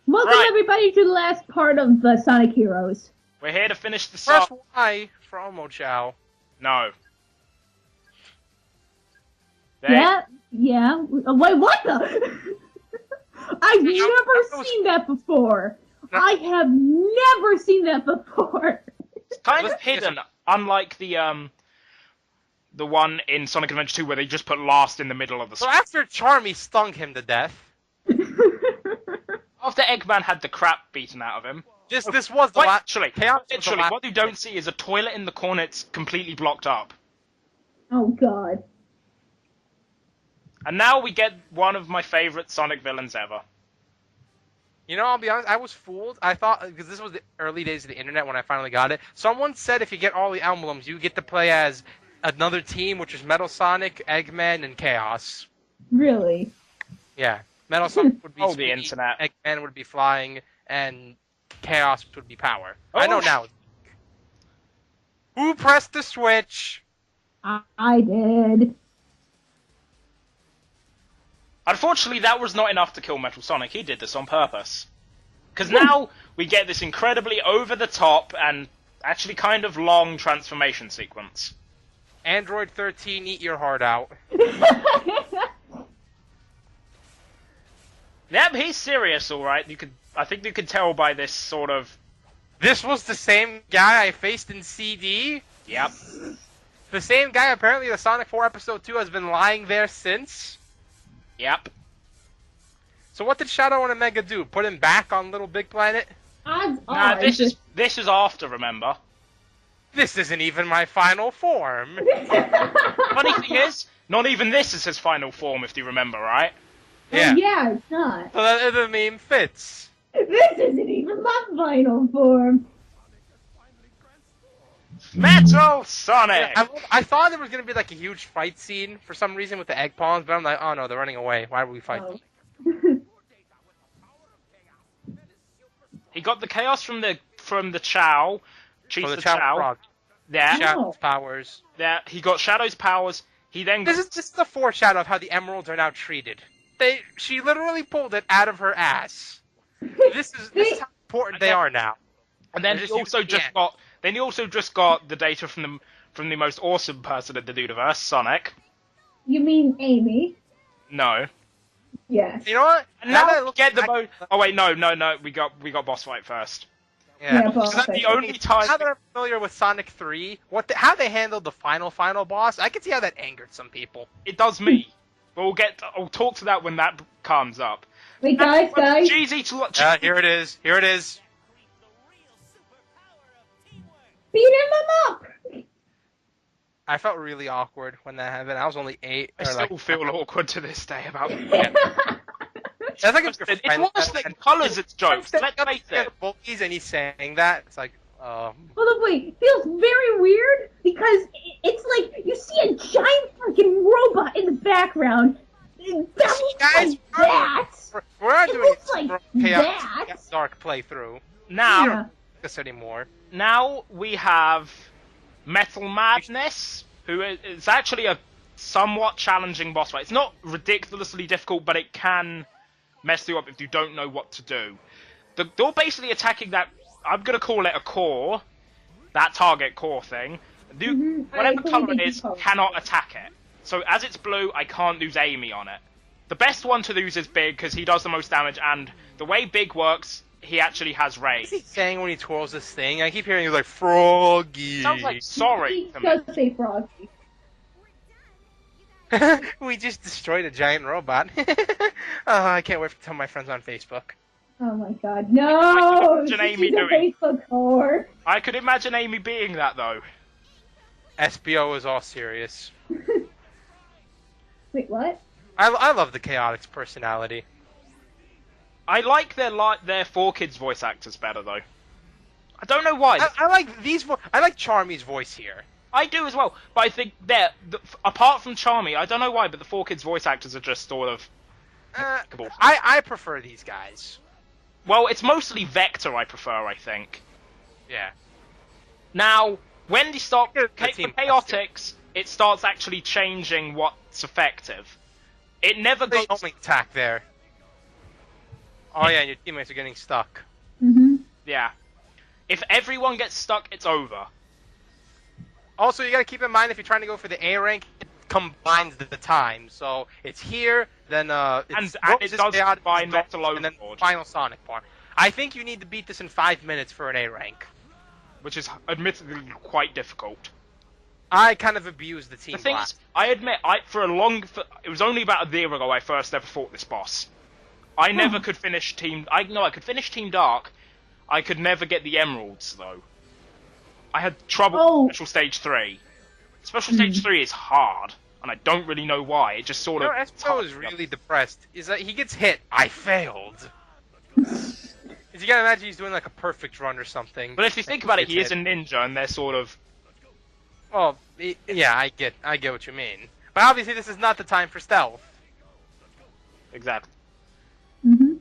Welcome everybody to the last part of Sonic Heroes. We're here to finish the song. Press Y for Omo Chow. No. Yeah. Wait, what the? I've never seen that before. I have never seen that before. It's kind of hidden, unlike the one in Sonic Adventure 2 where they just put last in the middle of the So screen. after Charmy stung him to death, After Eggman had the crap beaten out of him. this was the last. Actually, what you don't see is a toilet in the corner. It's completely blocked up. Oh god. And now we get one of my favorite Sonic villains ever. You know, I'll be honest, I was fooled. I thought, because this was the early days of the internet when I finally got it, someone said if you get all the emblems, you get to play as another team, which is Metal Sonic, Eggman, and Chaos. Really? Yeah. Metal Sonic would be Oh, speed, the internet. Eggman would be flying, and Chaos would be power. Oh, I know now. Who pressed the switch? I did. Unfortunately, that was not enough to kill Metal Sonic. He did this on purpose. Because now we get this incredibly over-the-top and actually kind of long transformation sequence. Android 13, eat your heart out. Yep, he's serious, alright. I think you could tell by this sort of... This was the same guy I faced in CD? Yep. The same guy, apparently, the Sonic 4 Episode 2 has been lying there since? Yep. So what did Shadow and Omega do? Put him back on Little Big Planet? Nah, this is after, remember? This isn't even my final form. Funny thing is, not even this is his final form, if you remember, right? Yeah. Yeah, it's not. So the meme fits. This isn't even my final form. Metal Sonic! Yeah, I thought there was going to be like a huge fight scene for some reason with the egg pawns, but I'm like, oh no, they're running away. Why would we fight them? He got the chaos from the Chow. Chief For the the Chow Chow. Frog. There. Shadow's powers. There. He got Shadow's powers. He then got... This is the foreshadow of how the emeralds are now treated. She literally pulled it out of her ass. This is how important they are now. And then he also just got the data from the most awesome person in the universe, Sonic. You mean Amy? No. Yes. You know what? And now that I look get the back- Oh wait, no. We got boss fight first. Yeah. boss That's fight. the only time. Now that I'm familiar with Sonic 3, how they handled the final boss, I can see how that angered some people. It does me. But I'll talk to that when that comes up. Wait, guys. Here it is. Here it is. Beat him up! I felt really awkward when that happened. I was only 8. I still feel awkward to this day about it. That's like It's worse than colours, it's jokes. Let's face it. Bullies and he's saying that. It's like, Hold on, wait. It feels very weird because it's like you see a giant freaking robot in the background. That looks guys, like that. we're not It doing looks like that. Dark playthrough. Now, Yeah. This anymore. now we have Metal Madness, who is actually a somewhat challenging boss fight. It's not ridiculously difficult, but it can mess you up if you don't know what to do. They're basically attacking that, I'm going to call it a core, that target core thing. Whatever colour it is, cannot attack it. So as it's blue, I can't lose Amy on it. The best one to lose is Big, because he does the most damage, and the way Big works, he actually has Ray. What's he saying when he twirls this thing? I keep hearing he's like, Froggy. Sounds like sorry He to does me. say froggy. We just destroyed a giant robot. Oh, I can't wait to tell my friends on Facebook. Oh my god, no! Imagine Amy She's a doing. Facebook whore. I could imagine Amy being that, though. SBO is all serious. Wait, what? I love the Chaotix personality. I like their 4Kids voice actors better, though. I don't know why. I like these. I like Charmy's voice here. I do as well, but I think apart from Charmy, I don't know why, but the 4Kids voice actors are just sort of... I prefer these guys. Well, it's mostly Vector I prefer, I think. Yeah. Now, when they start The for team Chaotix, it starts actually changing what's effective. It never The goes... only attack there. Oh yeah, and your teammates are getting stuck. Mm-hmm. Yeah. If everyone gets stuck, it's over. Also, you gotta keep in mind if you're trying to go for the A rank, it combines the time. So it's here, then it's And it does combine Metal and then Overlord, final Sonic part. I think you need to beat this in 5 minutes for an A rank. which is admittedly quite difficult. I kind of abused the team The thing blast. is, I admit, it was only about a year ago I first ever fought this boss. I never could finish I could finish Team Dark. I could never get the emeralds though. I had trouble with Special Stage 3. Special Stage 3 is hard, and I don't really know why. It just sort of. Espo is really depressed. Is that he gets hit? I failed. You gotta imagine he's doing like a perfect run or something. But if you think about it, he is a ninja, and they're sort of. Oh, yeah, I get what you mean. But obviously, this is not the time for stealth. Exactly. Mm-hmm.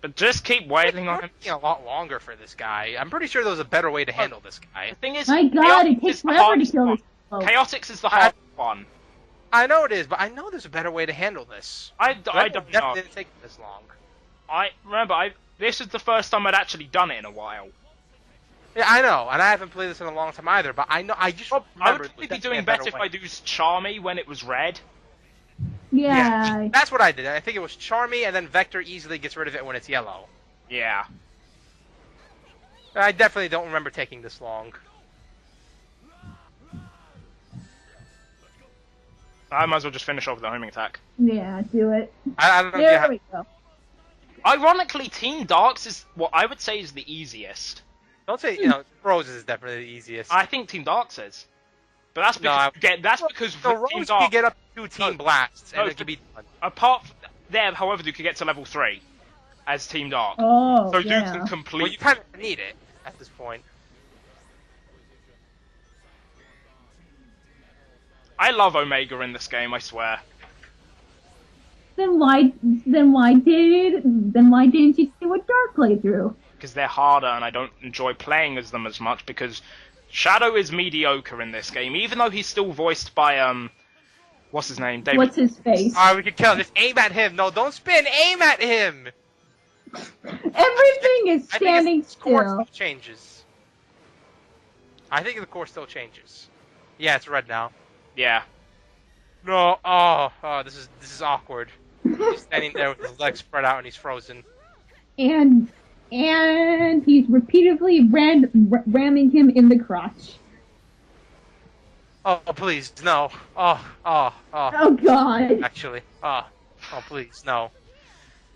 But just keep waiting on him. A lot longer for this guy. I'm pretty sure there was a better way to handle this guy. The thing is, My God, it takes forever to kill this bloke. Chaotix is the hardest one. I know it is, but I know there's a better way to handle this. I don't Definitely know. didn't take this long. I remember, this is the first time I'd actually done it in a while. Yeah, I know, and I haven't played this in a long time either. But I know, I just I remember. would probably be doing better if I do Charmy when it was red. Yeah. That's what I did. I think it was Charmy, and then Vector easily gets rid of it when it's yellow. Yeah. I definitely don't remember taking this long. I might as well just finish off with the homing attack. Yeah, do it. I don't know. There we go. Ironically, Team Darks is what I would say is the easiest. Don't say Rose is definitely the easiest. I think Team Darks is. But that's because Rose Team can Dark, get up to 2 team blasts, and it can be done. apart from there, however, you could get to level 3 as Team Dark. Oh, So yeah. you can complete. Well, you kind of need it at this point. I love Omega in this game, I swear. Then why didn't you do a dark playthrough? Because they're harder and I don't enjoy playing as them as much because Shadow is mediocre in this game, even though he's still voiced by, what's his name? David. What's his face? Alright, we can kill him. Just aim at him. No, don't spin. Aim at him. Everything is standing The course still. still changes. I think the course still changes. Yeah, it's red now. Yeah. No. Oh, this is awkward. He's standing there with his legs spread out and he's frozen. And he's repeatedly ramming him in the crotch. Oh, please, no. Oh. Oh God. Actually. Oh, please, no.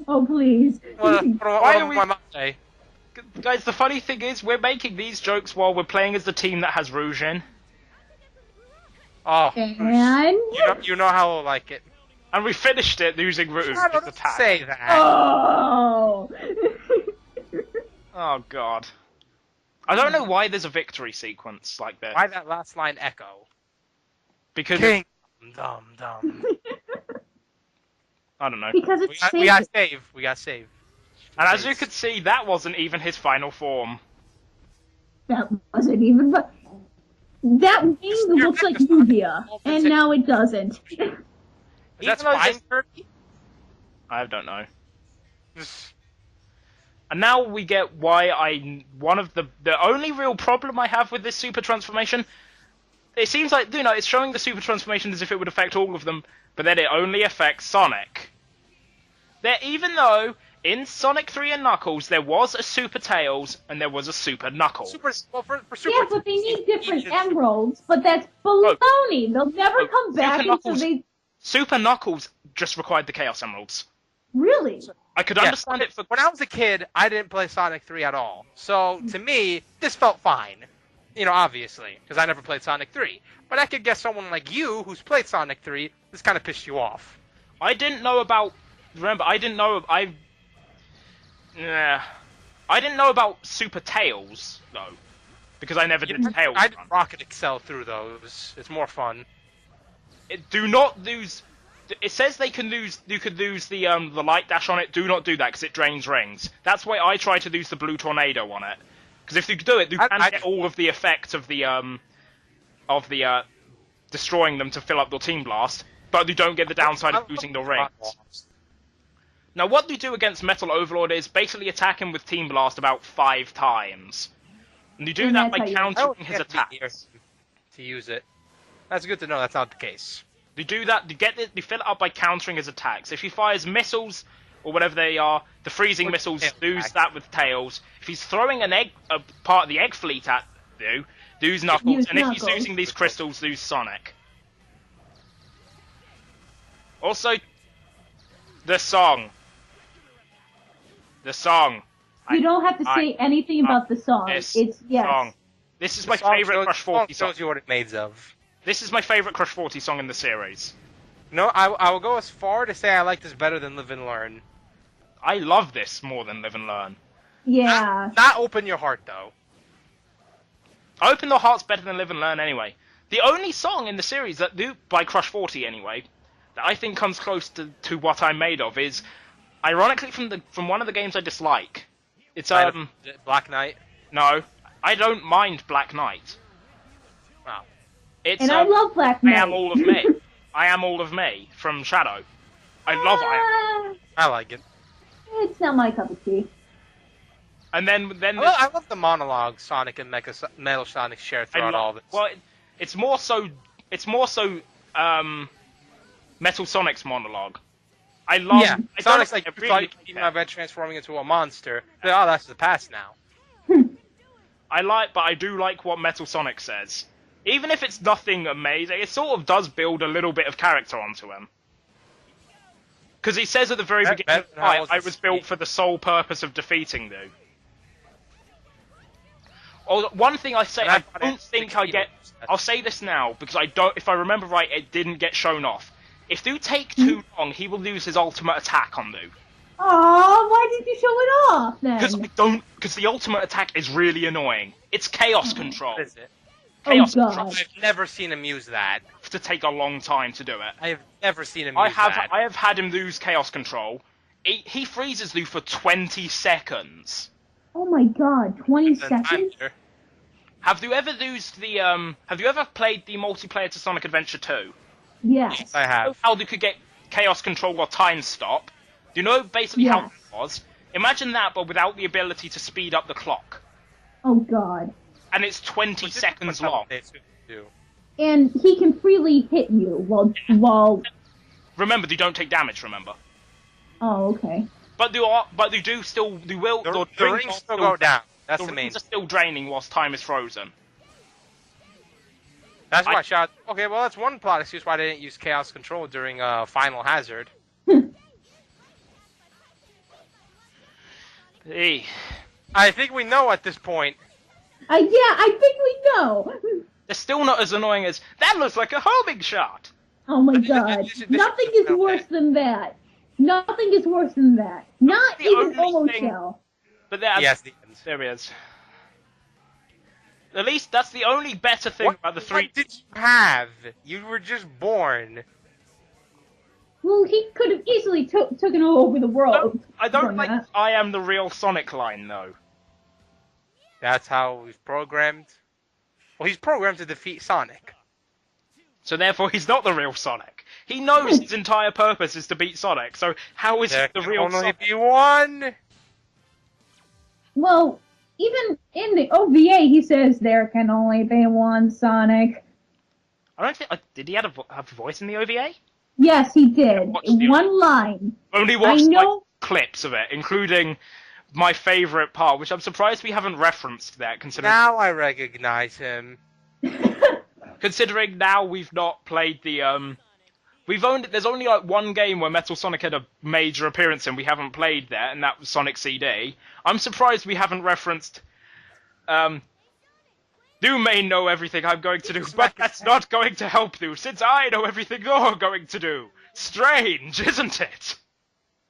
Oh please. What Why do are we- my mom say? Guys, the funny thing is, we're making these jokes while we're playing as the team that has Rouge in. Oh. And You know how I like it. And we finished it using Rouge I as don't attack. say that. oh. Oh god. I don't know why there's a victory sequence like this. Why that last line echo? Because King. Dum. I don't know. Because We it's got safe. save. We got save. And as you could see, that wasn't even his final form. That wasn't even. But that wing looks like Nubia, and now it doesn't. Is that Even though Spine this- Turkey? I don't know. And now we get why one of the only real problem I have with this super transformation, it seems like, it's showing the super transformation as if it would affect all of them, but then it only affects Sonic. Even though in Sonic 3 and Knuckles there was a Super Tails and there was a Super Knuckles. For Super Yeah, but they need different emeralds. But that's baloney. They'll never come back until Knuckles- they. Super Knuckles just required the Chaos Emeralds. Really? I could understand it for... When I was a kid, I didn't play Sonic 3 at all. So, to me, this felt fine. Obviously, because I never played Sonic 3. But I could guess someone like you, who's played Sonic 3, this kind of pissed you off. I didn't know about... Remember, I didn't know... I didn't know about Super Tails, though. Because I never did Tails. I did Rocket Excel through those. It's more fun. Do not lose... It says you could lose the light dash on it. Do not do that, because it drains rings. That's why I try to lose the blue tornado on it. Because if you do it, you can get all of the effect of the destroying them to fill up your Team Blast, but you don't get the downside of losing your rings. Now, what you do against Metal Overlord is basically attack him with Team Blast about 5 times. And you do And that that's by how you- countering his Get me near attacks. him to use it. That's good to know. That's not the case. You do that, you fill it up by countering his attacks. If he fires missiles, or whatever they are, the freezing missiles, lose that with Tails. If he's throwing a part of the egg fleet at you, lose Knuckles. Use And if Knuckles. he's using these crystals, lose Sonic. Also, the song. The song. You don't have to say anything about the song. This It's yes. song. This is my The song favorite shows- Crush 40 song. shows you what it's made of. This is my favorite Crush 40 song in the series. No, I will go as far to say I like this better than Live and Learn. I love this more than Live and Learn. Yeah. Not Open Your Heart, though. Open the Heart's better than Live and Learn anyway. The only song in the series that by Crush 40 anyway, that I think comes close to what I'm made of is, ironically, from one of the games I dislike. It's Black Knight. no, I don't mind Black Knight. Wow. It's And I love Black I Knight. Am All of Me. I Am All of Me from Shadow. I love I Am. I like it. It's not my cup of tea. And then I love the monologue Sonic and Metal Sonic share throughout all of this. Well, it's more so Metal Sonic's monologue. I love. Yeah, I Sonic's don't, like, I you thought really you could beat my bed transforming into a monster. But, oh, that's the past now. but I do like what Metal Sonic says. Even if it's nothing amazing, it sort of does build a little bit of character onto him. Because he says at the very beginning of the fight, I was built for the sole purpose of defeating you. Oh, one thing I say, I don't think I get. I'll say this now because I don't. If I remember right, it didn't get shown off. If you take too long, he will lose his ultimate attack on you. Aw, why did you show it off then? Because I don't. Because the ultimate attack is really annoying. It's chaos control. What is it? Chaos Oh, control. God. I've never seen him use that. To take a long time to do it. I have never seen him use that. I have had him lose chaos control. He freezes you for 20 seconds. Oh my god, 20 Then seconds? time- Have you ever used the Have you ever played the multiplayer to Sonic Adventure 2? Yes. I have. How you could get chaos control or time stop? Do you know basically how Yes. it was? Imagine that, but without the ability to speed up the clock. Oh god. And it's 20 seconds long. And he can freely hit you while Remember, you don't take damage. Remember, oh, okay. but you will. The rings rings are still go down. That's The the main. rings are still draining whilst time is frozen. That's why I shot. Okay, well, that's one plot excuse why I didn't use Chaos Control during Final Hazard. Hey, I think we know at this point. Yeah, I think we know. they're still not as annoying as that. Looks like a homing shot. Oh my This- god. this- this- Nothing is okay. worse than that. Nothing is worse than that. Not The even only Omo thing- Shell. But there, Yes, the end. there he is. At least that's the only better thing about the three. What did you have? You were just born. Well, he could have easily taken over the world. I don't from like that. I am the real Sonic line though. That's how he's programmed. Well, he's programmed to defeat Sonic. So therefore he's not the real Sonic. He knows his entire purpose is to beat Sonic, so how is There he the can real only Sonic? be one. Well, even in the OVA, he says there can only be one Sonic. I don't think did he have a voice in the OVA? Yes, he did. watch the- One line. Only watched know- like clips of it, including my favourite part, which I'm surprised we haven't referenced that, considering Now I recognize him. considering now we've not played the there's only like one game where Metal Sonic had a major appearance and we haven't played that, and that was Sonic CD. I'm surprised we haven't referenced you may know everything I'm going to do, but that's not going to help you, since I know everything you're going to do. Strange, isn't it?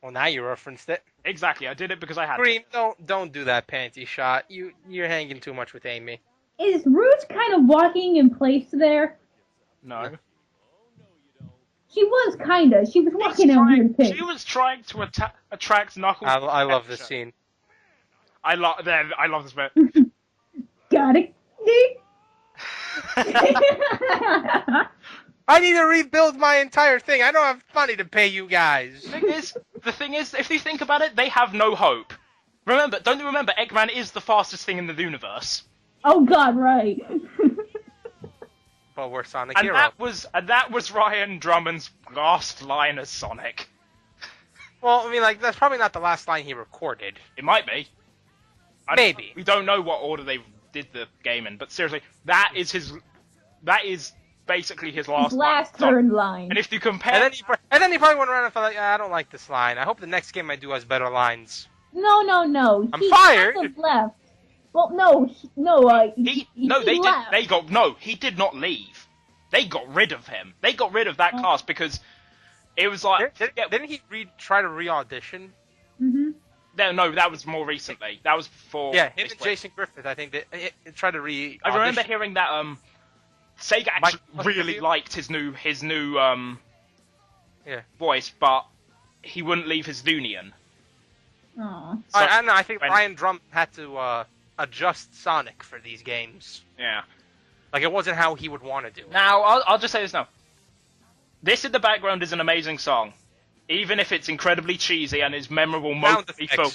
Well, now you referenced it. Exactly, I did it because I had to. Cream, don't do that panty shot. You're hanging too much with Amy. Is Rouge kind of walking in place there? No. She was kinda. She was walking in a weird pace. She was trying to attract Knuckles. I love this scene. I love this bit. Got it. I need to rebuild my entire thing. I don't have money to pay you guys. The thing is, if you think about it, they have no hope. Don't you remember, Eggman is the fastest thing in the universe. Oh God, right. Well, we're Sonic And Hero. that was Ryan Drummond's last line as Sonic. Well, I mean, like, that's probably not the last line he recorded. It might be. Maybe. We don't know what order they did the game in, but seriously, that is basically his last third line. And if you compare... And then he probably went around and felt like, I don't like this line. I hope the next game I do has better lines. No. I'm He fired! kind of left. Well, no, he left. He did not leave. They got rid of him. They got rid of that cast because it was like... Didn't he try to re-audition? Mm-hmm. No, that was more recently. That was before... Yeah, him and Jason Griffith, I think, they tried to re-audition. I remember hearing that Sega actually really liked his new voice, but he wouldn't leave his Loonian. Aw. So, I don't know, I think Ryan Drummond had to adjust Sonic for these games. Yeah. Like, it wasn't how he would want to do it. Now, I'll just say this now. This in the background is an amazing song. Even if it's incredibly cheesy and is memorable mostly for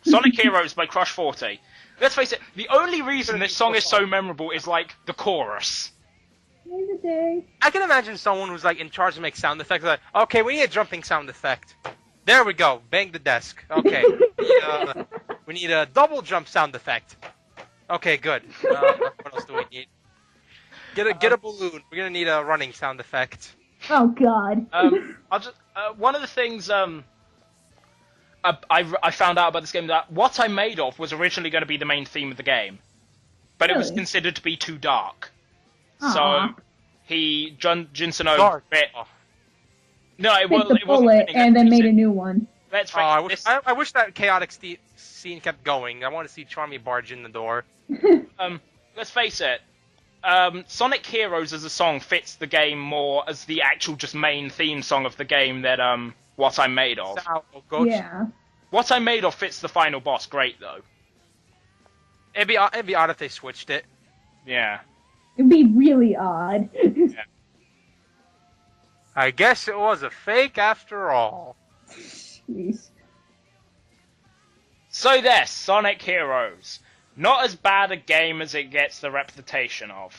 Sonic Heroes by Crush 40. Let's face it, the only reason this song is so memorable is, like, the chorus. I can imagine someone who's, like, in charge to make sound effects, like, okay, we need a jumping sound effect. There we go, bang the desk. Okay, we need a double jump sound effect. Okay, good. What else do we need? Get a balloon. We're gonna need a running sound effect. Oh God. I'll just one of the things I found out about this game that What I'm Made Of was originally going to be the main theme of the game, but it was Really? considered to be too dark. Aw. So Jinsono bit. No, it Bit wasn't. the It wasn't bullet fitting. and then made a new one. Let's face I it, wish, this- I wish that chaotic scene kept going. I want to see Charmy barge in the door. let's face it. Sonic Heroes as a song fits the game more as the actual just main theme song of the game that What I'm Made Of. Yeah. What I'm Made Of fits the final boss great though. It'd be odd if they switched it. Yeah. It'd be really odd. I guess it was a fake after all. Jeez. So there's Sonic Heroes. Not as bad a game as it gets the reputation of.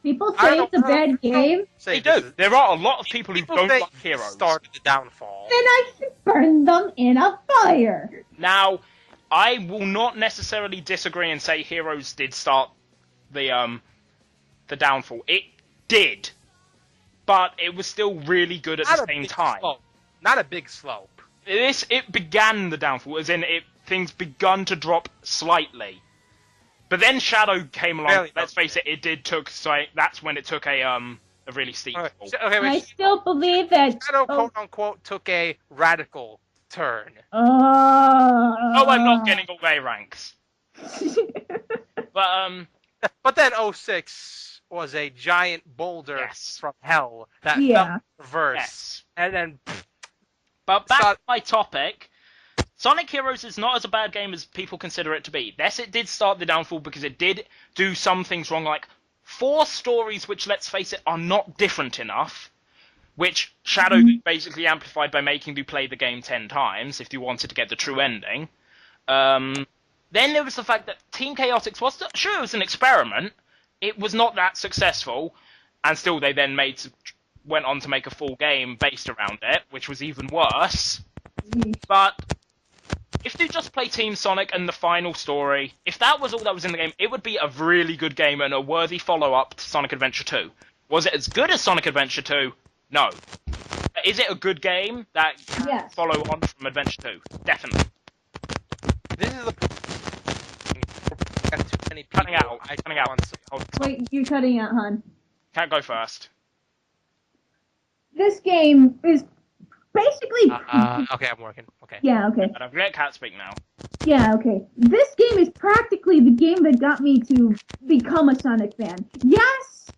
People I say don't it's a know. bad game, They do. There are a lot of people who don't say like Heroes. started the downfall. then I should burn them in a fire. Now, I will not necessarily disagree and say Heroes did start the downfall. It did, but it was still really good at the same time. Not a big slope. It began the downfall, as in things begun to drop slightly. But then Shadow came along. Really? Let's face it, that's when it took a really steep fall. I still believe that. Shadow, quote unquote, took a radical turn. Oh, I'm not getting away ranks. But But then 06 was a giant boulder from hell that fell reverse. Yes. And then... But back to my topic, Sonic Heroes is not as a bad game as people consider it to be. Yes, it did start the downfall because it did do some things wrong, like 4 stories which, let's face it, are not different enough, which Shadow basically amplified by making you play the game 10 times if you wanted to get the true ending. Then there was the fact that Team Chaotix was, sure, it was an experiment. It was not that successful, and still they then went on to make a full game based around it, which was even worse. But if you just play Team Sonic and the final story, if that was all that was in the game, it would be a really good game and a worthy follow-up to Sonic Adventure 2. Was it as good as Sonic Adventure 2? No. Is it a good game that can follow on from Adventure 2? Definitely. This is too many people. Cutting out. Wait, you're cutting out, hon. Can't go first. This game is basically. Okay, I'm working. Okay. Yeah, okay. And I'm let Cat speak now. Yeah, okay. This game is practically the game that got me to become a Sonic fan. Yes,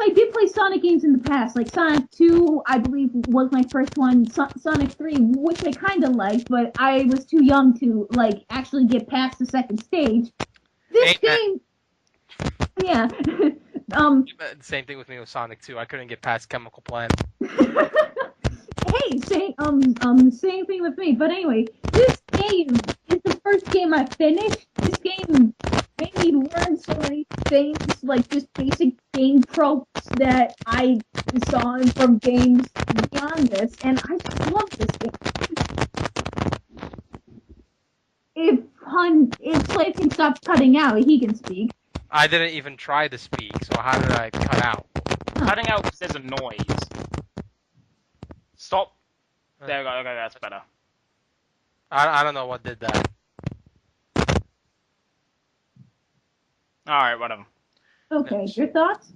I did play Sonic games in the past, like Sonic 2, I believe, was my first one. Sonic 3, which I kind of liked, but I was too young to, like, actually get past the second stage. This game... Yeah. Same thing with me with Sonic 2. I couldn't get past Chemical Plant. Hey, same thing with me. But anyway, this game is the first game I finished. This game made me learn so many things, like just basic game tropes that I saw from games beyond this, and I just love this game. If Slave can stop cutting out, he can speak. I didn't even try to speak, so how did I cut out? Cutting out because there's a noise. Stop. There we go. Okay, that's better. I don't know what did that. Alright, whatever. Okay, your thoughts?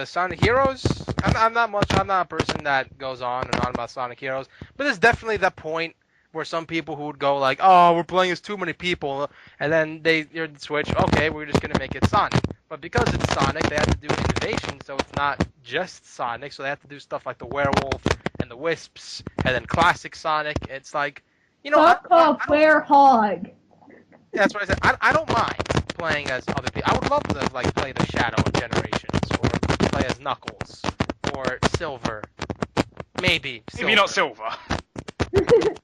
Sonic Heroes? I'm not a person that goes on and on about Sonic Heroes, but there's definitely that point where some people who would go like, oh, we're playing as too many people, and then you're switch, okay, we're just gonna make it Sonic. But because it's Sonic, they have to do innovation, so it's not just Sonic, so they have to do stuff like the werewolf and the wisps, and then classic Sonic. It's like, you know, Fuck off, werehog. that's what I said. I don't mind playing as other people. I would love to like play the Shadow in Generations, or play as Knuckles, or Silver. Maybe Silver. Maybe not Silver.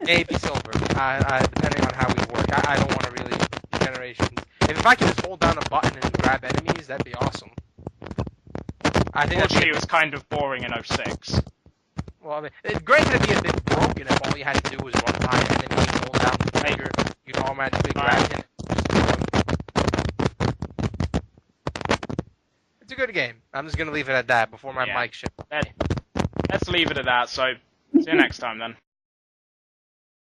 Maybe Silver. Depending on how we work. I don't want to really Generations. If I could just hold down a button and grab enemies, that'd be awesome. I think Unfortunately, it was kind of boring in 06. Well, I mean, granted, it'd be a bit broken if all you had to do was run by an enemy and hold down the trigger. You'd automatically grab him. It's a good game. I'm just gonna leave it at that before my mic shit. Let's leave it at that, so see you next time then.